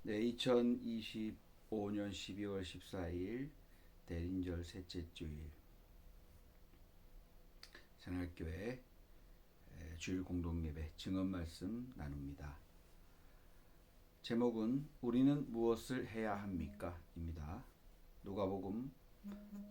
네, 2025년 12월 14일 대림절 셋째 주일 새날교회 주일 공동예배 증언 말씀 나눕니다. 제목은 우리는 무엇을 해야 합니까? 입니다. 누가복음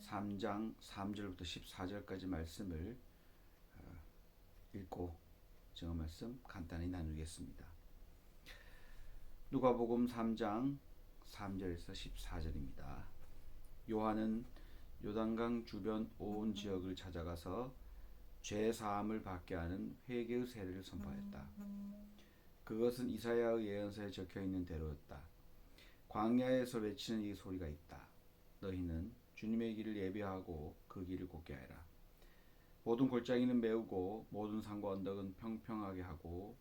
3장 3절부터 14절까지 말씀을 읽고 증언 말씀 간단히 나누겠습니다. 누가복음 3장 3절에서 14절입니다. 요한은 요단강 주변 온 지역을 찾아가서 죄 사함을 받게 하는 회개의 세례를 선포했다. 그것은 이사야의 예언서에 적혀 있는 대로였다. 광야에서 외치는 이 소리가 있다. 너희는 주님의 길을 예비하고 그 길을 곧게 하라. 모든 골짜기는 메우고 모든 산과 언덕은 평평하게 하고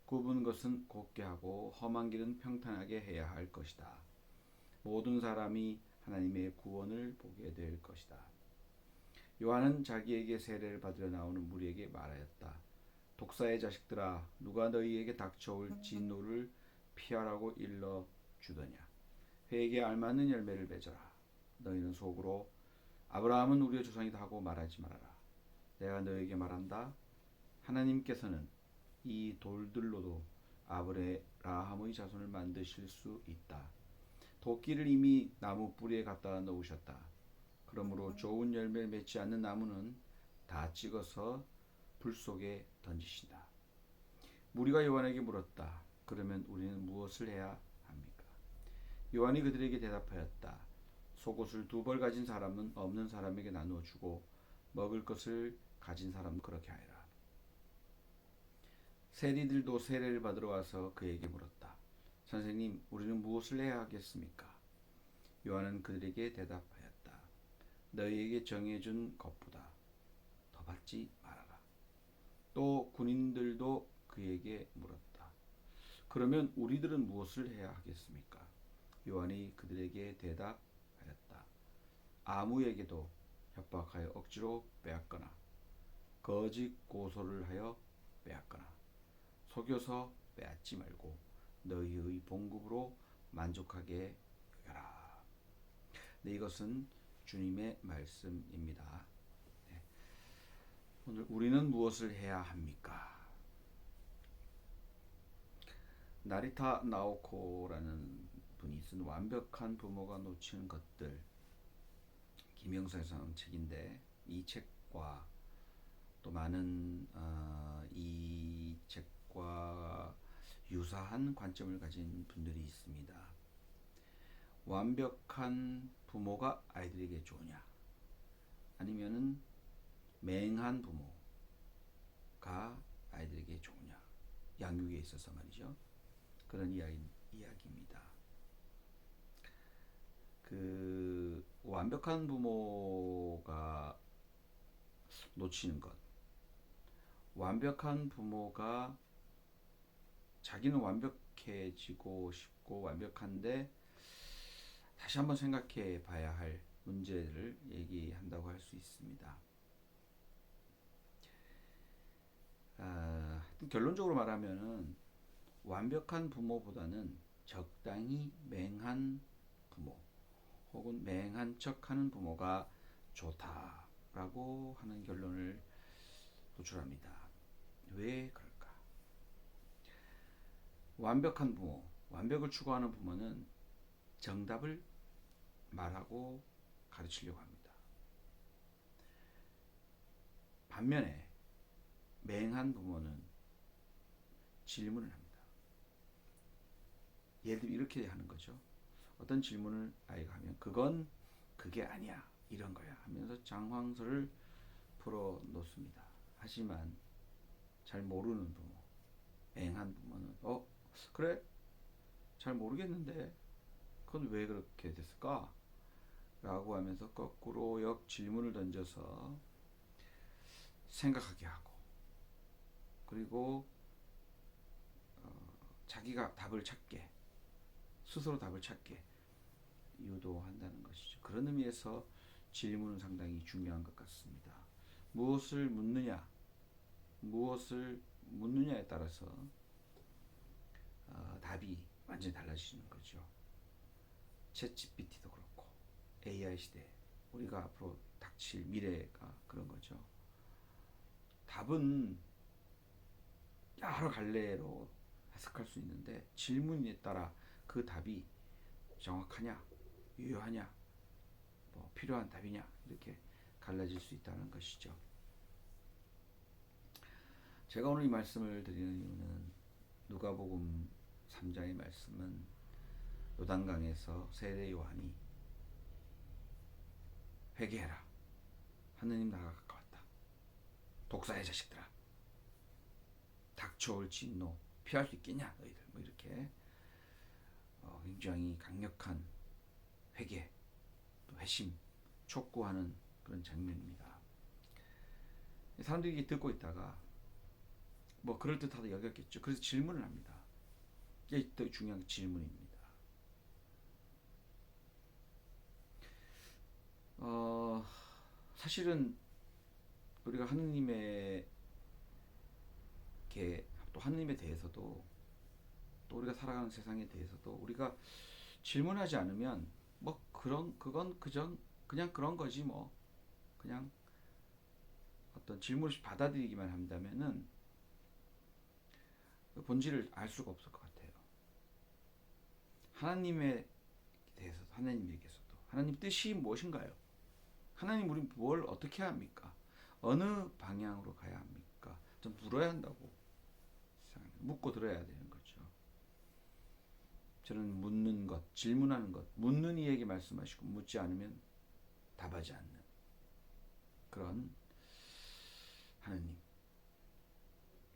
굽은 것은 곧게 하고 험한 길은 평탄하게 해야 할 것이다. 모든 사람이 하나님의 구원을 보게 될 것이다. 요한은 자기에게 세례를 받으러 나오는 무리에게 말하였다. 독사의 자식들아, 누가 너희에게 닥쳐올 진노를 피하라고 일러 주더냐. 회개에 알맞는 열매를 맺어라. 너희는 속으로 아브라함은 우리의 조상이다 하고 말하지 말아라. 내가 너희에게 말한다. 하나님께서는 이 돌들로도 아브라함의 자손을 만드실 수 있다. 도끼를 이미 나무 뿌리에 갖다 놓으셨다. 그러므로 좋은 열매를 맺지 않는 나무는 다 찍어서 불 속에 던지신다. 무리가 요한에게 물었다. 그러면 우리는 무엇을 해야 합니까? 요한이 그들에게 대답하였다. 속옷을 2벌 가진 사람은 없는 사람에게 나누어 주고 먹을 것을 가진 사람은 그렇게 하여라. 세리들도 세례를 받으러 와서 그에게 물었다. 선생님, 우리는 무엇을 해야 하겠습니까? 요한은 그들에게 대답하였다. 너희에게 정해준 것보다 더 받지 말아라. 또 군인들도 그에게 물었다. 그러면 우리들은 무엇을 해야 하겠습니까? 요한이 그들에게 대답하였다. 아무에게도 협박하여 억지로 빼앗거나 거짓 고소를 하여 빼앗거나 속여서 빼앗지 말고 너희의 봉급으로 만족하게 여겨라. 네, 이것은 주님의 말씀입니다. 네. 오늘 우리는 무엇을 해야 합니까? 나리타 나오코라는 분이 쓴 완벽한 부모가 놓치는 것들, 김영사에서 나온 책인데 이 책과 또 많은 이 책과 유사한 관점을 가진 분들이 있습니다. 완벽한 부모가 아이들에게 좋으냐, 아니면은 맹한 부모가 아이들에게 좋으냐, 양육에 있어서 말이죠. 그런 이야기입니다. 그 완벽한 부모가 놓치는 것, 완벽한 부모가 자기는 완벽해지고 싶고 완벽한데 다시 한번 생각해 봐야 할 문제를 얘기한다고 할 수 있습니다. 결론적으로 말하면은 완벽한 부모보다는 적당히 맹한 부모 혹은 맹한 척하는 부모가 좋다라고 하는 결론을 도출합니다. 왜 그럴까? 완벽한 부모, 완벽을 추구하는 부모는 정답을 말하고 가르치려고 합니다. 반면에 맹한 부모는 질문을 합니다. 예를 들면 이렇게 하는 거죠. 어떤 질문을 아이가 하면 그게 아니야, 이런 거야 하면서 장황설을 풀어놓습니다. 하지만 잘 모르는 부모, 맹한 부모는 그래? 잘 모르겠는데 그건 왜 그렇게 됐을까? 라고 하면서 거꾸로 역 질문을 던져서 생각하게 하고, 그리고 자기가 답을 찾게, 스스로 답을 찾게 유도한다는 것이죠. 그런 의미에서 질문은 상당히 중요한 것 같습니다. 무엇을 묻느냐에 따라서 답이 완전히 달라지는 거죠. 챗 GPT도 그렇고 AI 시대, 우리가 앞으로 닥칠 미래가 그런 거죠. 답은 여러 갈래로 해석할 수 있는데 질문에 따라 그 답이 정확하냐, 유효하냐, 뭐 필요한 답이냐 이렇게 갈라질 수 있다는 것이죠. 제가 오늘 이 말씀을 드리는 이유는 누가복음 3장의 말씀은 요단강에서 세례 요한이 회개해라, 하느님 나라가 가까웠다, 독사의 자식들아, 닥쳐올 진노 피할 수 있겠냐 너희들, 뭐 이렇게 굉장히 강력한 회개 또 회심 촉구하는 그런 장면입니다. 사람들이 듣고 있다가 뭐 그럴듯하다 여겼겠죠. 그래서 질문을 합니다. 이게 더 중요한 질문입니다. 사실은 우리가 하느님에게 또 하느님에 대해서도 또 우리가 살아가는 세상에 대해서도 우리가 질문하지 않으면 뭐 그건 그냥 그런 거지 뭐, 그냥 어떤 질문 없이 받아들이기만 한다면은 그 본질을 알 수가 없을 것 같아요. 하나님에 대해서도, 하나님에게서도 하나님 뜻이 무엇인가요? 하나님 우리 뭘 어떻게 해야 합니까? 어느 방향으로 가야 합니까? 좀 물어야 한다고, 묻고 들어야 되는 거죠. 저는 묻는 것, 질문하는 것, 묻는 이에게 말씀하시고 묻지 않으면 답하지 않는 그런 하나님,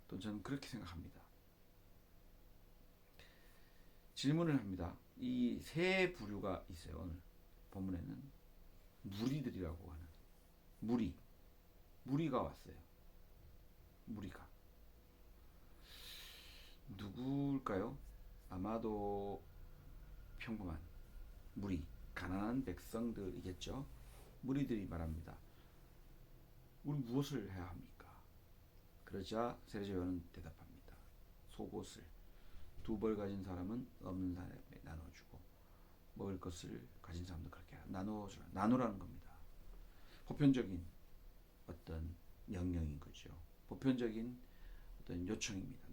또 저는 그렇게 생각합니다. 질문을 합니다. 이 세 부류가 있어요. 오늘 본문에는 무리들이라고 하는 무리가 왔어요. 무리가 누굴까요? 아마도 평범한 무리, 가난한 백성들이겠죠. 무리들이 말합니다. 우리 무엇을 해야 합니까? 그러자 세례 요한은 대답합니다. 속옷을 두 벌 가진 사람은 없는 사람에게 나눠주고 먹을 것을 가진 사람도 그렇게 나눠주라. 나누라는 겁니다. 보편적인 어떤 명령인 거죠. 보편적인 어떤 요청입니다.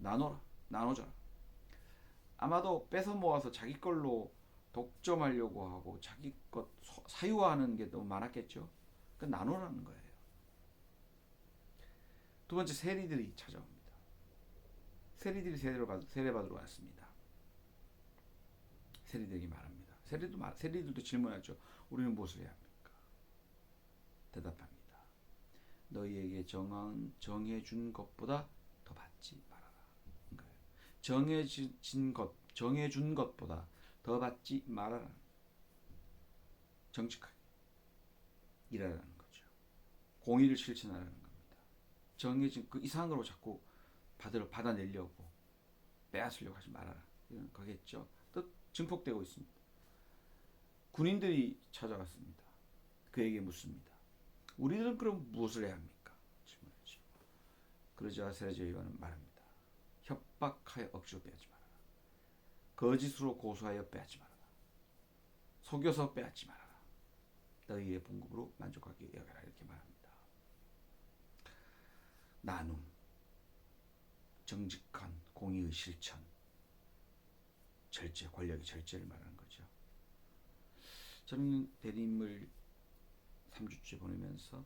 나눠줘라. 아마도 뺏어 모아서 자기 걸로 독점하려고 하고 자기 것 사유화하는 게 너무 많았겠죠. 그러니까 나눠라는 거예요. 두 번째, 세리들이 찾아옵니다. 세리들이 세례받으러 왔습니다. 세리들에게 말합니다. 세리들도 질문하죠. 우리는 무엇을 해야 합니까? 대답합니다. 너희에게 정해준 것보다 더 받지 말아라. 정해준 것보다 더 받지 말아라. 정직하게 일하라는 거죠. 공의를 실천하라는 겁니다. 정해진 그 이상으로 자꾸 받아내려고 빼앗으려고 하지 말아라. 이런 거겠죠. 또 증폭되고 있습니다. 군인들이 찾아갔습니다. 그에게 묻습니다. 우리들은 그럼 무엇을 해야 합니까? 질문하죠. 그러자 세례 요한은 말합니다. 협박하여 억지로 빼앗지 말아라. 거짓으로 고소하여 빼앗지 말아라. 속여서 빼앗지 말아라. 너희의 봉급으로 만족하게 여겨라. 이렇게 말합니다. 나눔, 정직한 공의의 실천, 절제, 권력의 절제를 말하는 거죠. 저는 대림을 3주째 보내면서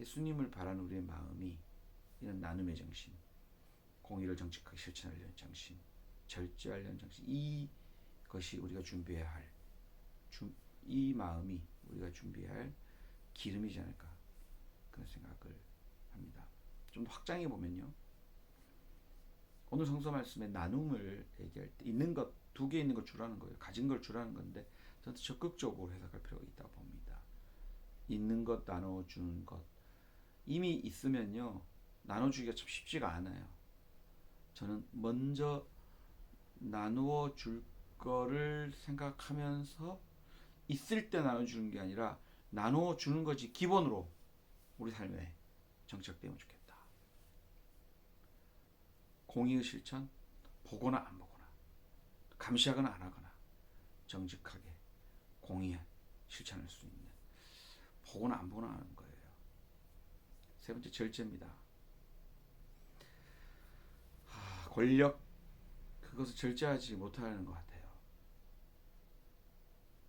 예수님을 바라는 우리의 마음이 이런 나눔의 정신, 공의를 정직하게 실천하려는 정신, 절제하려는 정신, 이것이 우리가 준비해야 할, 이 마음이 우리가 준비해야 할 기름이지 않을까, 그런 생각을 합니다. 좀 더 확장해 보면요, 오늘 성서 말씀에 나눔을 얘기할 때 있는 것, 두 개 있는 걸 주라는 거예요. 가진 걸 주라는 건데 저는 적극적으로 해석할 필요가 있다고 봅니다. 있는 것 나눠주는 것, 이미 있으면요 나눠주기가 참 쉽지가 않아요. 저는 먼저 나누어 줄 거를 생각하면서 있을 때 나눠주는 게 아니라 나누어 주는 것이 기본으로 우리 삶에 정착되면 좋겠다. 공의의 실천, 보거나 안 보거나 감시하거나 안 하거나 정직하게 공의에 실천할 수 있는, 보거나 안 보거나 하는 거예요. 세 번째 절제입니다. 권력, 그것을 절제하지 못하는 것 같아요.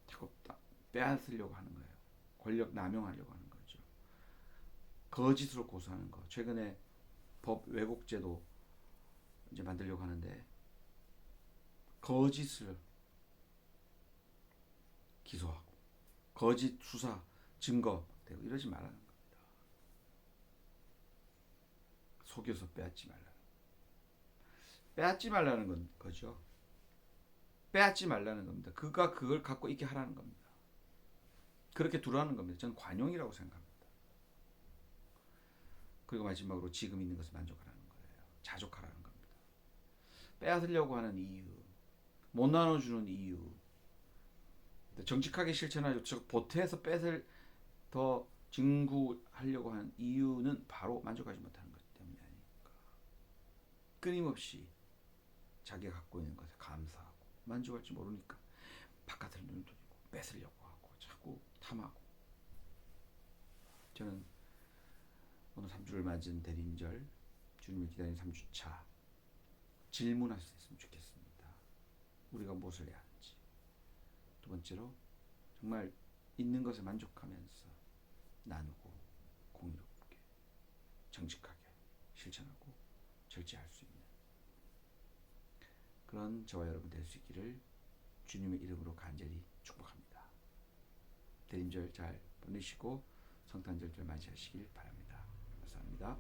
자꾸 빼앗으려고 하는 거예요. 권력 남용하려고 하는 거죠. 거짓으로 고소하는 거. 최근에 법 왜곡죄도 이제 만들려고 하는데, 거짓을 기소하고 거짓 수사 증거 되고 이러지 말라는 겁니다. 속여서 빼앗지 말라는 거죠. 빼앗지 말라는 겁니다. 그가 그걸 갖고 있게 하라는 겁니다. 그렇게 두라는 겁니다. 저는 관용이라고 생각합니다. 그리고 마지막으로 지금 있는 것을 만족하라는 거예요. 자족하라는 겁니다. 빼앗으려고 하는 이유, 못 나눠주는 이유, 정직하게 실천하려고 보태서 뺏을 더 증구하려고 하는 이유는 바로 만족하지 못하는 것 때문이 아닐까. 끊임없이 자기가 갖고 있는 것에 감사하고 만족할지 모르니까 바깥을 눈을 돌리고 뺏으려고 하고 자꾸 탐하고. 저는 오늘 3주를 맞은 대림절, 주님을 기다리는 3주차 질문할 수 있으면 좋겠습니다. 우리가 무엇을 해야 하는지. 두 번째로 정말 있는 것에 만족하면서 나누고 공의롭게 정직하게 실천하고 절제할 수 있는 그런 저와 여러분 될 수 있기를 주님의 이름으로 간절히 축복합니다. 대림절 잘 보내시고 성탄절들 맞이하시길 바랍니다. 감사합니다.